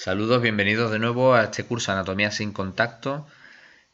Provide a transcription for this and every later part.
Saludos, bienvenidos de nuevo a este curso Anatomía sin contacto.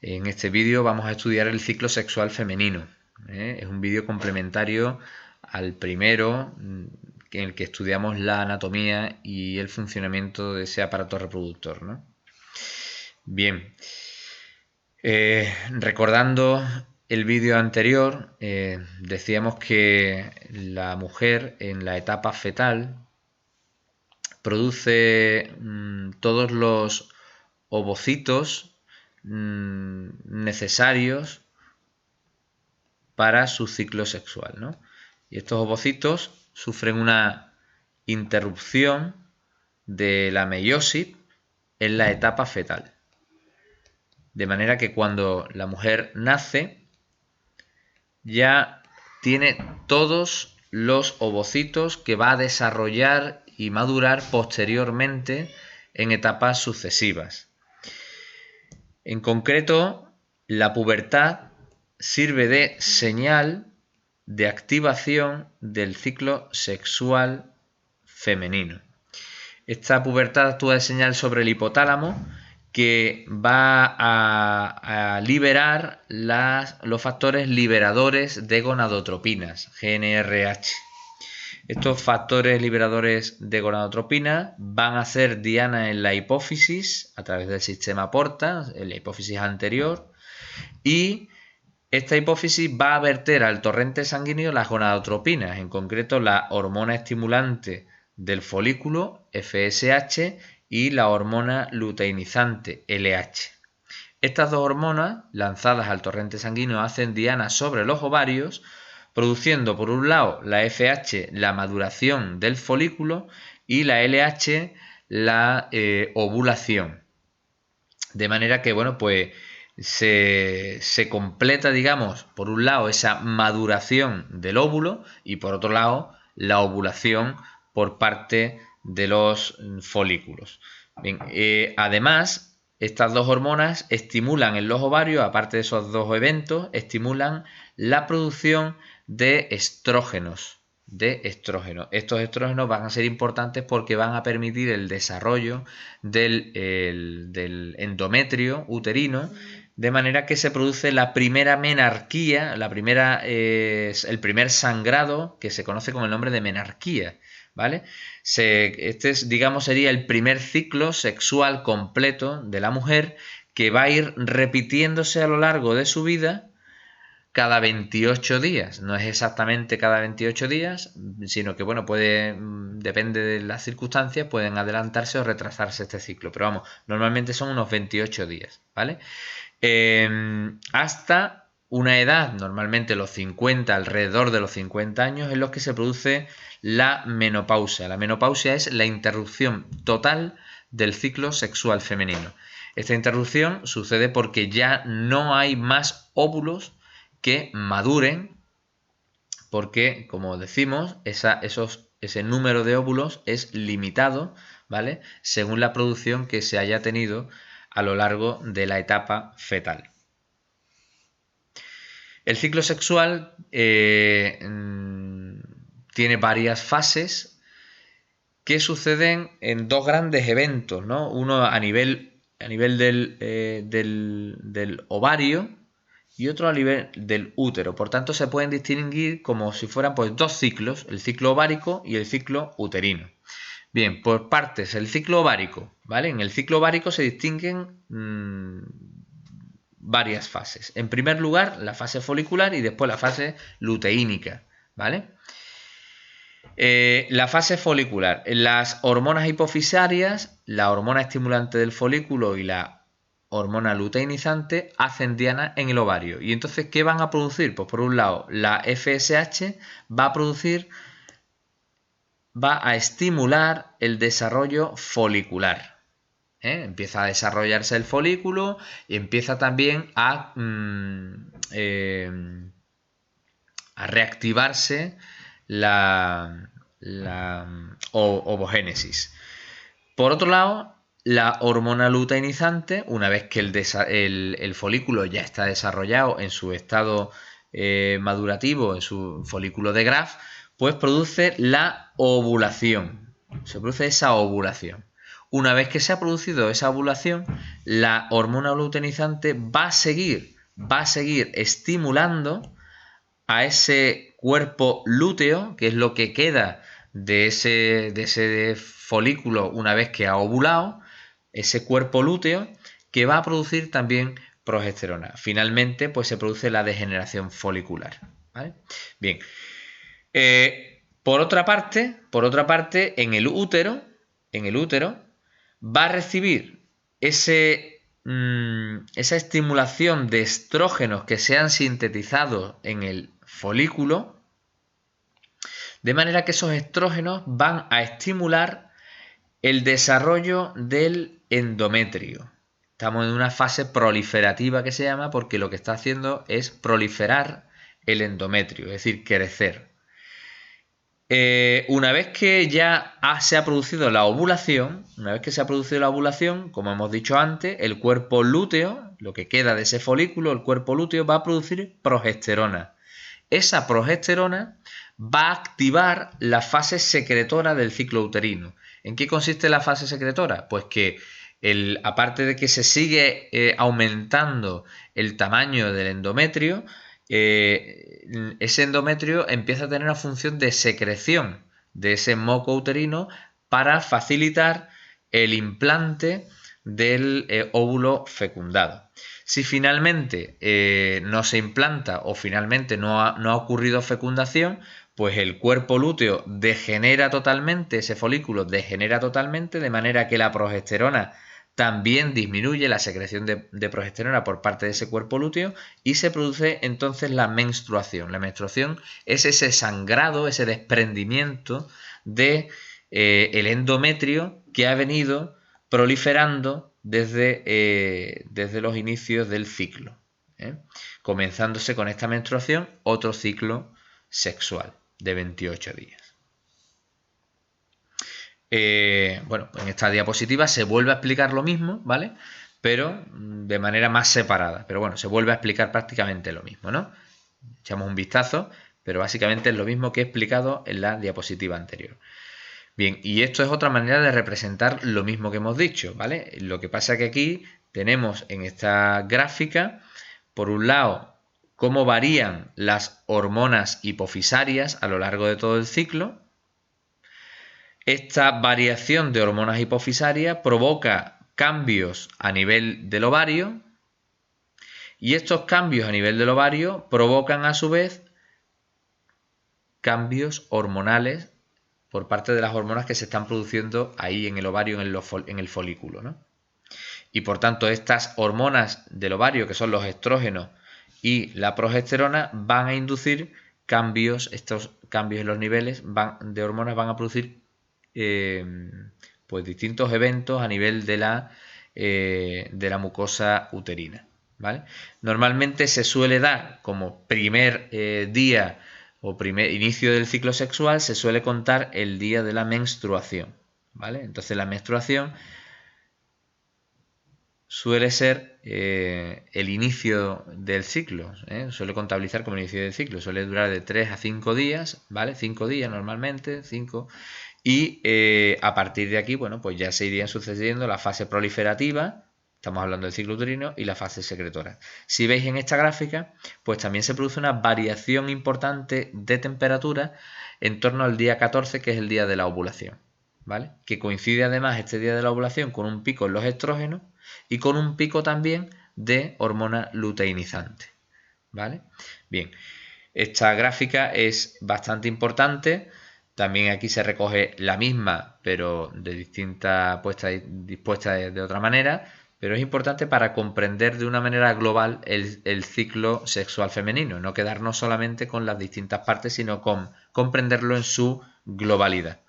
En este vídeo vamos a estudiar el ciclo sexual femenino. Es un vídeo complementario al primero, en el que estudiamos la anatomía y el funcionamiento de ese aparato reproductor, ¿no? Bien, recordando el vídeo anterior, decíamos que la mujer en la etapa fetal produce todos los ovocitos necesarios para su ciclo sexual, ¿no? Y estos ovocitos sufren una interrupción de la meiosis en la etapa fetal. De manera que cuando la mujer nace, ya tiene todos los ovocitos que va a desarrollar y madurar posteriormente en etapas sucesivas. En concreto, la pubertad sirve de señal de activación del ciclo sexual femenino. Esta pubertad actúa de señal sobre el hipotálamo, que va a liberar los factores liberadores de gonadotropinas, GnRH. Estos factores liberadores de gonadotropina van a hacer diana en la hipófisis a través del sistema porta, en la hipófisis anterior, y esta hipófisis va a verter al torrente sanguíneo las gonadotropinas, en concreto la hormona estimulante del folículo, FSH, y la hormona luteinizante, LH. Estas dos hormonas, lanzadas al torrente sanguíneo, hacen diana sobre los ovarios, produciendo por un lado la FH la maduración del folículo y la LH la ovulación. De manera que, bueno, pues se completa, digamos, por un lado esa maduración del óvulo y por otro lado la ovulación por parte de los folículos. Bien, además, estas dos hormonas estimulan en los ovarios, aparte de esos dos eventos, estimulan la producción de estrógenos. Estos estrógenos van a ser importantes porque van a permitir el desarrollo del endometrio uterino, de manera que se produce la primera menarquía, el primer sangrado, que se conoce con el nombre de menarquía, ¿vale? Este, digamos, sería el primer ciclo sexual completo de la mujer, que va a ir repitiéndose a lo largo de su vida cada 28 días. No es exactamente cada 28 días, sino que, bueno, depende de las circunstancias, pueden adelantarse o retrasarse este ciclo. Pero vamos, normalmente son unos 28 días, ¿vale? Hasta una edad, normalmente los 50, alrededor de los 50 años, en los que se produce la menopausia. La menopausia es la interrupción total del ciclo sexual femenino. Esta interrupción sucede porque ya no hay más óvulos que maduren, porque, como decimos, ese número de óvulos es limitado, ¿vale?, según la producción que se haya tenido a lo largo de la etapa fetal. El ciclo sexual tiene varias fases que suceden en dos grandes eventos, ¿no? Uno a nivel del ovario y otro a nivel del útero. Por tanto, se pueden distinguir como si fueran, pues, dos ciclos, el ciclo ovárico y el ciclo uterino. Bien, por partes, el ciclo ovárico, ¿vale? En el ciclo ovárico se distinguen varias fases. En primer lugar, la fase folicular y después la fase luteínica, ¿vale? La fase folicular. Las hormonas hipofisarias, la hormona estimulante del folículo y la hormona luteinizante hacen diana en el ovario. Y entonces, ¿qué van a producir? Pues por un lado, la FSH va a estimular el desarrollo folicular. Empieza a desarrollarse el folículo y empieza también a reactivarse la ovogénesis. Por otro lado, la hormona luteinizante, una vez que el folículo ya está desarrollado en su estado madurativo, en su folículo de Graf, pues produce la ovulación. Se produce esa ovulación. Una vez que se ha producido esa ovulación, la hormona luteinizante va a seguir estimulando a ese cuerpo lúteo, que es lo que queda de ese folículo una vez que ha ovulado, ese cuerpo lúteo, que va a producir también progesterona. Finalmente, pues se produce la degeneración folicular. ¿Vale? Bien. Por otra parte, en el útero va a recibir esa estimulación de estrógenos que se han sintetizado en el folículo, de manera que esos estrógenos van a estimular el desarrollo del endometrio. Estamos en una fase proliferativa que se llama, porque lo que está haciendo es proliferar el endometrio, es decir, crecer. Una vez que ya se ha producido la ovulación, como hemos dicho antes, el cuerpo lúteo, lo que queda de ese folículo, el cuerpo lúteo va a producir progesterona. Esa progesterona va a activar la fase secretora del ciclo uterino. ¿En qué consiste la fase secretora? Pues que aparte de que se sigue aumentando el tamaño del endometrio, ese endometrio empieza a tener una función de secreción de ese moco uterino para facilitar el implante del óvulo fecundado. Si finalmente no se implanta o finalmente no ha ocurrido fecundación, pues el cuerpo lúteo degenera totalmente, ese folículo degenera totalmente, de manera que la progesterona también disminuye, la secreción de progesterona por parte de ese cuerpo lúteo, y se produce entonces la menstruación. La menstruación es ese sangrado, ese desprendimiento de el endometrio que ha venido proliferando desde los inicios del ciclo, comenzándose con esta menstruación otro ciclo sexual de 28 días. Bueno, en esta diapositiva se vuelve a explicar lo mismo, ¿vale? Pero de manera más separada. Pero bueno, se vuelve a explicar prácticamente lo mismo, ¿no? Echamos un vistazo, pero básicamente es lo mismo que he explicado en la diapositiva anterior. Bien, y esto es otra manera de representar lo mismo que hemos dicho, ¿vale? Lo que pasa es que aquí tenemos en esta gráfica, por un lado, cómo varían las hormonas hipofisarias a lo largo de todo el ciclo. Esta variación de hormonas hipofisarias provoca cambios a nivel del ovario, y estos cambios a nivel del ovario provocan a su vez cambios hormonales por parte de las hormonas que se están produciendo ahí en el ovario, en el folículo, ¿no? Y por tanto estas hormonas del ovario, que son los estrógenos y la progesterona, van a inducir cambios, estos cambios en los niveles de hormonas van a producir pues distintos eventos a nivel de la mucosa uterina, ¿vale? Normalmente se suele dar como primer día o primer inicio del ciclo sexual, se suele contar el día de la menstruación, ¿vale? Entonces la menstruación suele ser el inicio del ciclo, suele contabilizar como el inicio del ciclo, suele durar de 3 a 5 días, ¿vale? 5 días normalmente, 5, y a partir de aquí, bueno, pues ya se irían sucediendo la fase proliferativa, estamos hablando del ciclo uterino, y la fase secretora. Si veis en esta gráfica, pues también se produce una variación importante de temperatura en torno al día 14, que es el día de la ovulación, ¿vale? Que coincide además este día de la ovulación con un pico en los estrógenos y con un pico también de hormona luteinizante, ¿vale? Bien, esta gráfica es bastante importante. También aquí se recoge la misma, pero de dispuesta de otra manera, pero es importante para comprender de una manera global el ciclo sexual femenino, no quedarnos solamente con las distintas partes, sino comprenderlo en su globalidad.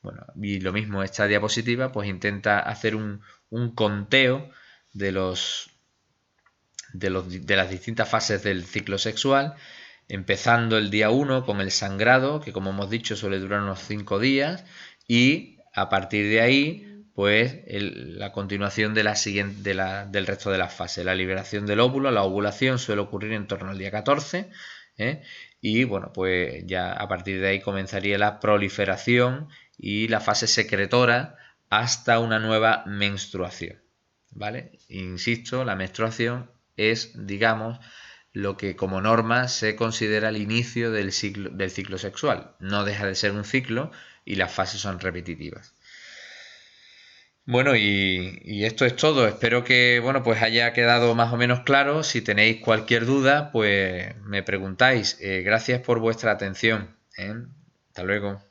Bueno, y lo mismo, esta diapositiva pues intenta hacer un conteo de las distintas fases del ciclo sexual, empezando el día 1 con el sangrado, que como hemos dicho suele durar unos 5 días, y a partir de ahí, pues la continuación del resto de las fases. La liberación del óvulo, la ovulación suele ocurrir en torno al día 14, y bueno, pues ya a partir de ahí comenzaría la proliferación y la fase secretora hasta una nueva menstruación, ¿vale? Insisto, la menstruación es, digamos, lo que como norma se considera el inicio del ciclo sexual. No deja de ser un ciclo y las fases son repetitivas. Bueno, y esto es todo. Espero que, bueno, pues haya quedado más o menos claro. Si tenéis cualquier duda, pues me preguntáis. Gracias por vuestra atención, ¿eh? Hasta luego.